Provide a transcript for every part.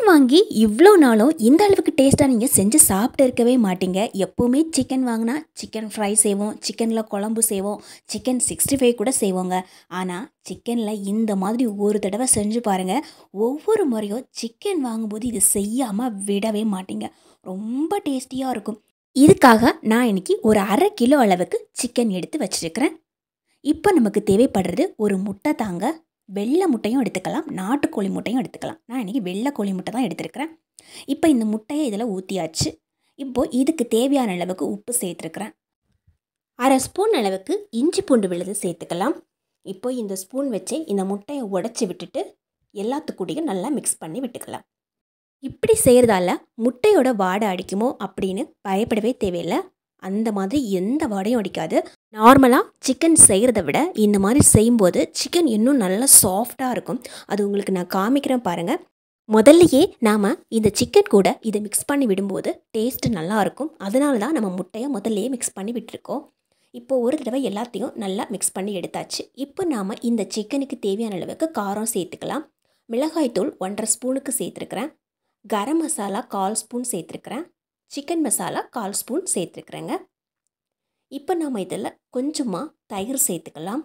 Chicken வாங்கி இவ்வளோ நாளும் இந்த அளவுக்கு டேஸ்ட்டாக நீங்கள் செஞ்சு சாப்பிட்டு இருக்கவே மாட்டீங்க. எப்போவுமே சிக்கன் வாங்கினா சிக்கன் ஃப்ரை செய்வோம், சிக்கனில் குழம்பு செய்வோம், சிக்கன் 65 கூட செய்வோங்க. ஆனால் சிக்கனில் இந்த மாதிரி ஒரு தடவை செஞ்சு பாருங்கள். ஒவ்வொரு முறையும் சிக்கன் வாங்கும்போது இது செய்யாமல் விடவே மாட்டீங்க. ரொம்ப டேஸ்டியாக இருக்கும். இதுக்காக நான் இன்னைக்கு ஒரு 1/2 கிலோ அளவுக்கு சிக்கன் எடுத்து வச்சுருக்கிறேன். இப்போ நமக்கு தேவைப்படுறது ஒரு முட்டை தாங்க. வெள்ளை முட்டையும் எடுத்துக்கலாம், நாட்டுக்கோழி முட்டையும் எடுத்துக்கலாம். நான் இன்றைக்கி வெள்ளை கோழி முட்டை தான் எடுத்துருக்கிறேன். இப்போ இந்த முட்டையை இதில் ஊற்றியாச்சு. இப்போது இதுக்கு தேவையான அளவுக்கு உப்பு சேர்த்துருக்குறேன். 1/2 ஸ்பூன் அளவுக்கு இஞ்சி பூண்டு விழுது சேர்த்துக்கலாம். இப்போ இந்த ஸ்பூன் வச்சு இந்த முட்டையை உடச்சி விட்டுட்டு எல்லாத்துக்கூடையும் நல்லா மிக்ஸ் பண்ணி விட்டுக்கலாம். இப்படி செய்கிறதால முட்டையோட வாடை அடிக்குமோ அப்படின்னு பயப்படவே தேவையில்லை. அந்த மாதிரி எந்த வாடையும் அடிக்காது. நார்மலாக சிக்கன் செய்கிறத விட இந்த மாதிரி செய்யும்போது சிக்கன் இன்னும் நல்லா சாஃப்டாக இருக்கும். அது உங்களுக்கு நான் காமிக்கிறேன் பாருங்கள். முதல்லையே நாம் இந்த சிக்கன் கூட இதை மிக்ஸ் பண்ணி விடும்போது டேஸ்ட்டு நல்லாயிருக்கும். அதனால தான் நம்ம முட்டையை முதல்லையே மிக்ஸ் பண்ணி விட்டுருக்கோம். இப்போது ஒரு தடவை எல்லாத்தையும் நல்லா மிக்ஸ் பண்ணி எடுத்தாச்சு. இப்போ நாம் இந்த சிக்கனுக்கு தேவையான அளவுக்கு காரம் சேர்த்துக்கலாம். மிளகாய்த்தூள் 1/2 ஸ்பூனுக்கு சேர்த்துருக்குறேன். கரம் மசாலா 1/4 ஸ்பூன் சேர்த்துருக்குறேன். சிக்கன் மசாலா 1/4 ஸ்பூன் சேர்த்துருக்குறேங்க. இப்போ நம்ம இதில் கொஞ்சமாக தயிர் சேர்த்துக்கலாம்.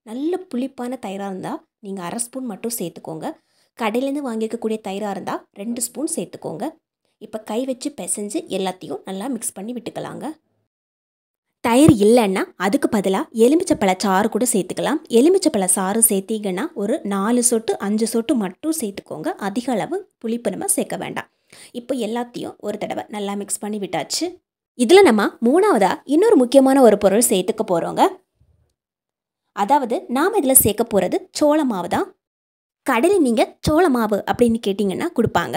நல்ல புளிப்பான தயிராக இருந்தால் நீங்கள் 1/2 ஸ்பூன் மட்டும் சேர்த்துக்கோங்க. கடையிலேருந்து வாங்கியிருக்கக்கூடிய தயிராக இருந்தால் 2 ஸ்பூன் சேர்த்துக்கோங்க. இப்போ கை வச்சு பிசைஞ்சு எல்லாத்தையும் நல்லா மிக்ஸ் பண்ணி விட்டுக்கலாங்க. தயிர் இல்லைன்னா அதுக்கு பதிலாக எலுமிச்சப்பழ சாறு கூட சேர்த்துக்கலாம். எலுமிச்சப்பழ சாறு சேர்த்திங்கன்னா ஒரு 4 சொட்டு 5 சொட்டு மட்டும் சேர்த்துக்கோங்க. அதிக அளவு புளிப்பு நம்ம சேர்க்க வேண்டாம். இப்போ எல்லாத்தையும் ஒரு தடவை நல்லா மிக்ஸ் பண்ணி விட்டாச்சு. இதில் நம்ம மூணாவதாக இன்னொரு முக்கியமான ஒரு பொருள் சேர்த்துக்க போகிறோங்க. அதாவது நாம் இதில் சேர்க்க போகிறது சோள மாவு தான். கடையில் நீங்கள் சோள மாவு அப்படின்னு கேட்டிங்கன்னா கொடுப்பாங்க.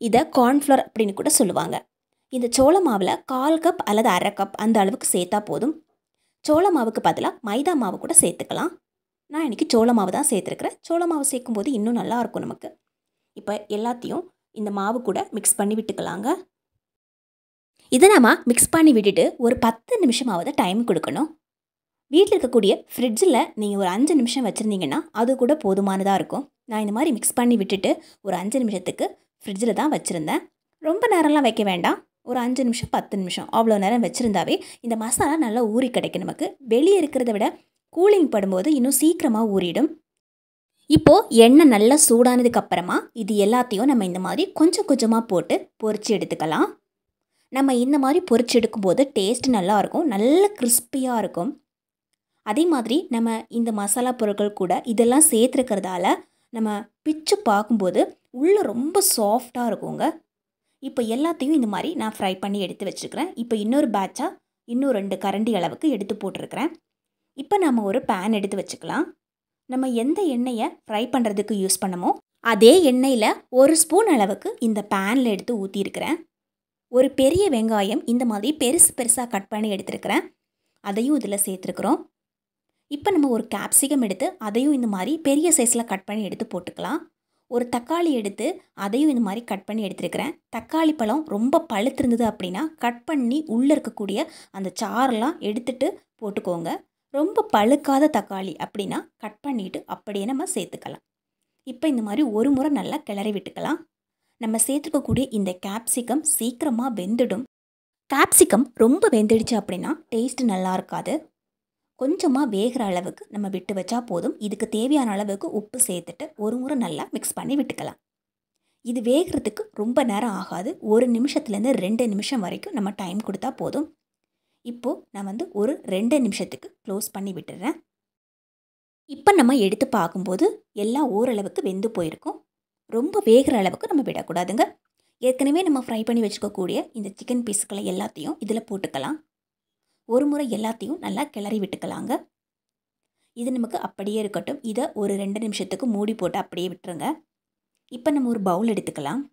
இதை கார்ன்ஃப்ளவர் அப்படின்னு கூட சொல்லுவாங்க. இந்த சோள மாவில் 1/4 கப் அல்லது 1/2 கப் அந்த அளவுக்கு சேர்த்தா போதும். சோள மாவுக்கு பதிலாக மைதா மாவு கூட சேர்த்துக்கலாம். நான் இன்றைக்கி சோள மாவு தான் சேர்த்துருக்குறேன். சோள மாவு சேர்க்கும்போது இன்னும் நல்லாயிருக்கும் நமக்கு. இப்போ எல்லாத்தையும் இந்த மாவு கூட மிக்ஸ் பண்ணி விட்டுக்கலாங்க. இதை நம்ம மிக்ஸ் பண்ணி விட்டுட்டு ஒரு 10 நிமிஷமாவது டைம் கொடுக்கணும். வீட்டில் இருக்கக்கூடிய ஃப்ரிட்ஜில் நீங்கள் ஒரு 5 நிமிஷம் வச்சுருந்தீங்கன்னா அது கூட போதுமானதாக இருக்கும். நான் இந்த மாதிரி மிக்ஸ் பண்ணி விட்டுட்டு ஒரு 5 நிமிஷத்துக்கு ஃப்ரிட்ஜில் தான் வச்சுருந்தேன். ரொம்ப நேரம்லாம் வைக்க வேண்டாம். ஒரு 5 நிமிஷம் 10 நிமிஷம் அவ்வளோ நேரம் வச்சுருந்தாவே இந்த மசாலா நல்லா ஊறி கிடைக்கும் நமக்கு. வெளியே இருக்கிறத விட கூலிங் படும்போது இன்னும் சீக்கிரமாக ஊறிடும். இப்போது எண்ணெய் நல்லா சூடானதுக்கு அப்புறமா இது எல்லாத்தையும் நம்ம இந்த மாதிரி கொஞ்சம் கொஞ்சமாக போட்டு பொரித்து எடுத்துக்கலாம். நம்ம இந்த மாதிரி பொரிச்சு எடுக்கும்போது டேஸ்ட் நல்லாயிருக்கும், நல்ல கிறிஸ்பியாக இருக்கும். அதே மாதிரி நம்ம இந்த மசாலா பொருட்கள் கூட இதெல்லாம் சேர்த்துருக்கிறதால நம்ம பிச்சு பார்க்கும்போது உள்ளே ரொம்ப சாஃப்டாக இருக்குங்க. இப்போ எல்லாத்தையும் இந்த மாதிரி நான் ஃப்ரை பண்ணி எடுத்து வச்சுருக்கிறேன். இப்போ இன்னொரு பேட்சாக இன்னும் 2 கரண்டி அளவுக்கு எடுத்து போட்டிருக்கிறேன். இப்போ நம்ம ஒரு பேன் எடுத்து வச்சுக்கலாம். நம்ம எந்த எண்ணெயை ஃப்ரை பண்ணுறதுக்கு யூஸ் பண்ணமோ அதே எண்ணெயில் 1 ஸ்பூன் அளவுக்கு இந்த பேனில் எடுத்து ஊற்றிருக்கிறேன். ஒரு பெரிய வெங்காயம் இந்த மாதிரி பெருசு பெருசாக கட் பண்ணி எடுத்துருக்கிறேன். அதையும் இதில் சேர்த்துருக்குறோம். இப்போ நம்ம ஒரு கேப்சிகம் எடுத்து அதையும் இந்த மாதிரி பெரிய சைஸில் கட் பண்ணி எடுத்து போட்டுக்கலாம். ஒரு தக்காளி எடுத்து அதையும் இந்த மாதிரி கட் பண்ணி எடுத்துருக்கிறேன். தக்காளி பழம் ரொம்ப பழுத்திருந்தது அப்படின்னா கட் பண்ணி உள்ளே இருக்கக்கூடிய அந்த சாரெலாம் எடுத்துட்டு போட்டுக்கோங்க. ரொம்ப பழுக்காத தக்காளி அப்படின்னா கட் பண்ணிவிட்டு அப்படியே நம்ம சேர்த்துக்கலாம். இப்போ இந்த மாதிரி ஒரு முறை நல்லா கிளறி விட்டுக்கலாம். நம்ம சேர்த்துக்கக்கூடிய இந்த கேப்சிகம் சீக்கிரமாக வெந்துடும். கேப்சிகம் ரொம்ப வெந்துடுச்சு அப்படின்னா டேஸ்ட்டு நல்லா இருக்காது. கொஞ்சமாக வேகிற அளவுக்கு நம்ம விட்டு வச்சா போதும். இதுக்கு தேவையான அளவுக்கு உப்பு சேர்த்துட்டு ஒரு முறை நல்லா மிக்ஸ் பண்ணி விட்டுக்கலாம். இது வேகிறதுக்கு ரொம்ப நேரம் ஆகாது. 1 நிமிஷத்துலேருந்து 2 நிமிஷம் வரைக்கும் நம்ம டைம் கொடுத்தா போதும். இப்போது நான் ஒரு 2 நிமிஷத்துக்கு க்ளோஸ் பண்ணி விட்டுறேன். இப்போ நம்ம எடுத்து பார்க்கும்போது எல்லாம் ஓரளவுக்கு வெந்து போயிருக்கும். ரொம்ப வேகிற அளவுக்கு நம்ம விடக்கூடாதுங்க. ஏற்கனவே நம்ம ஃப்ரை பண்ணி வச்சுக்கக்கூடிய இந்த சிக்கன் பீஸுக்களை எல்லாத்தையும் இதில் போட்டுக்கலாம். ஒரு முறை எல்லாத்தையும் நல்லா கிளறி விட்டுக்கலாங்க. இது நமக்கு அப்படியே இருக்கட்டும். இதை ஒரு 2 நிமிஷத்துக்கு மூடி போட்டு அப்படியே விட்டுருங்க. இப்போ நம்ம ஒரு பவுல் எடுத்துக்கலாம்.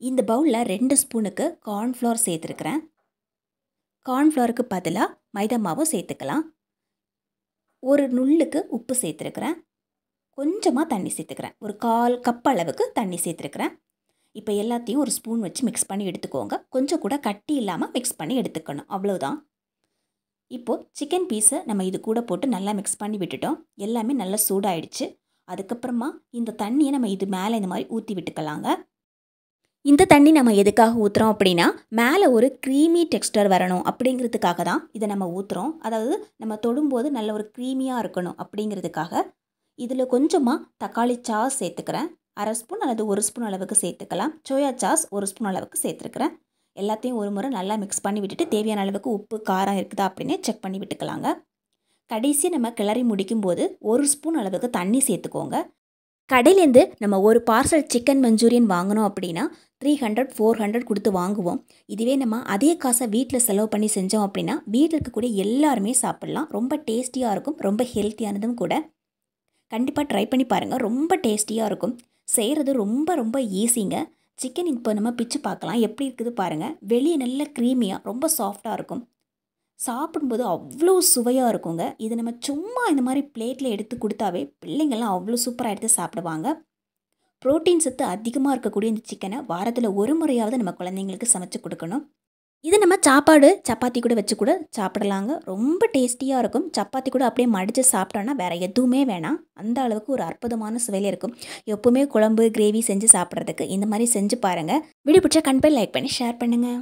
இந்த பவுலில் 2 ஸ்பூனுக்கு கார்ன்ஃப்ளவர் சேர்த்துருக்குறேன். கார்ன்ஃப்ளவருக்கு பதிலாக மைதா மாவு சேர்த்துக்கலாம். ஒரு நுள்ளுக்கு உப்பு சேர்த்துருக்குறேன். கொஞ்சமாக தண்ணி சேர்த்துக்கிறேன். ஒரு 1/4 கப் அளவுக்கு தண்ணி சேர்த்துருக்குறேன். இப்போ எல்லாத்தையும் ஒரு ஸ்பூன் வச்சு மிக்ஸ் பண்ணி எடுத்துக்கோங்க. கொஞ்சம் கூட கட்டி இல்லாமல் மிக்ஸ் பண்ணி எடுத்துக்கணும், அவ்வளோதான். இப்போது சிக்கன் பீஸை நம்ம இது கூட போட்டு நல்லா மிக்ஸ் பண்ணி விட்டுட்டோம். எல்லாமே நல்லா சூடாயிடுச்சு. அதுக்கப்புறமா இந்த தண்ணியை நம்ம இது மேலே இந்த மாதிரி ஊற்றி விட்டுக்கலாங்க. இந்த தண்ணி நம்ம எதுக்காக ஊற்றுறோம் அப்படின்னா, மேலே ஒரு க்ரீமி டெக்ஸ்டர் வரணும் அப்படிங்கிறதுக்காக தான் இதை நம்ம ஊற்றுறோம். அதாவது நம்ம தொடும்போது நல்ல ஒரு க்ரீமியாக இருக்கணும் அப்படிங்கிறதுக்காக. இதில் கொஞ்சமாக தக்காளி சாஸ் சேர்த்துக்கிறேன். 1/2 ஸ்பூன் அல்லது 1 ஸ்பூன் அளவுக்கு சேர்த்துக்கலாம். சோயா சாஸ் 1 ஸ்பூன் அளவுக்கு சேர்த்துருக்கிறேன். எல்லாத்தையும் ஒரு முறை நல்லா மிக்ஸ் பண்ணி விட்டுட்டு தேவையான அளவுக்கு உப்பு காரம் இருக்குதா அப்படின்னு செக் பண்ணி விட்டுக்கலாங்க. கடைசி நம்ம கிளறி முடிக்கும்போது 1 ஸ்பூன் அளவுக்கு தண்ணி சேர்த்துக்கோங்க. கடையிலேருந்து நம்ம ஒரு பார்சல் சிக்கன் மஞ்சூரியன் வாங்கினோம் அப்படின்னா 300 400 கொடுத்து வாங்குவோம். இதுவே நம்ம அதே காசை வீட்டில் செலவு பண்ணி செஞ்சோம் அப்படின்னா வீட்டில் இருக்கக்கூடிய எல்லாருமே சாப்பிட்லாம். ரொம்ப டேஸ்டியாக இருக்கும், ரொம்ப ஹெல்த்தியானதும் கூட. கண்டிப்பாக ட்ரை பண்ணி பாருங்கள், ரொம்ப டேஸ்டியாக இருக்கும். செய்கிறது ரொம்ப ரொம்ப ஈஸிங்க. சிக்கன் இப்போ நம்ம பிச்சு பார்க்கலாம் எப்படி இருக்குது பாருங்கள். வெளியே நல்ல க்ரீமியாக ரொம்ப சாஃப்டாக இருக்கும். சாப்பிடும்போது அவ்வளோ சுவையாக இருக்குங்க. இது நம்ம சும்மா இந்த மாதிரி பிளேட்டில் எடுத்து கொடுத்தாவே பிள்ளைங்கள்லாம் அவ்வளோ சூப்பராக எடுத்து சாப்பிடுவாங்க. புரோட்டீன் சத்து அதிகமாக இருக்கக்கூடிய இந்த சிக்கனை வாரத்தில் ஒரு முறையாவது நம்ம குழந்தைங்களுக்கு சமைச்சு கொடுக்கணும். இது நம்ம சாப்பாடு சப்பாத்தி கூட வச்சு கூட சாப்பிடலாங்க. ரொம்ப டேஸ்டியாக இருக்கும். சப்பாத்தி கூட அப்படியே மடித்து சாப்பிட்டோன்னா வேறு எதுவுமே வேணாம். அந்த அளவுக்கு ஒரு அற்புதமான சுவையில் இருக்கும். எப்போவுமே குழம்பு கிரேவி செஞ்சு சாப்பிட்றதுக்கு இந்த மாதிரி செஞ்சு பாருங்கள். வீடியோ பிடிச்சா கண்டிப்பாக லைக் பண்ணி ஷேர் பண்ணுங்கள்.